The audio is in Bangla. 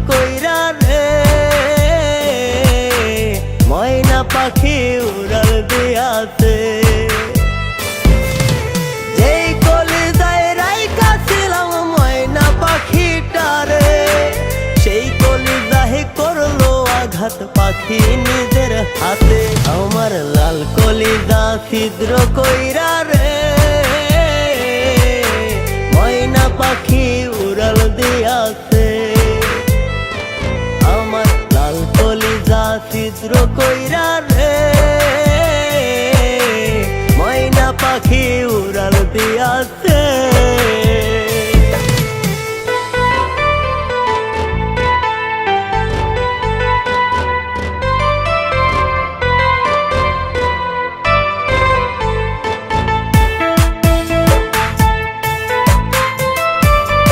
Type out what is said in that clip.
কইরা রে ময়না পাখি উড়াল দিয়াছে। যেই কলিজায় রাইখা ছিলাম ময়না পাখিটারে সেই কলিজায় করলো আঘাত পাখি নিজের হাতে। আমার লাল কলিজা ছিদ্র কইরা রে ময়না পাখি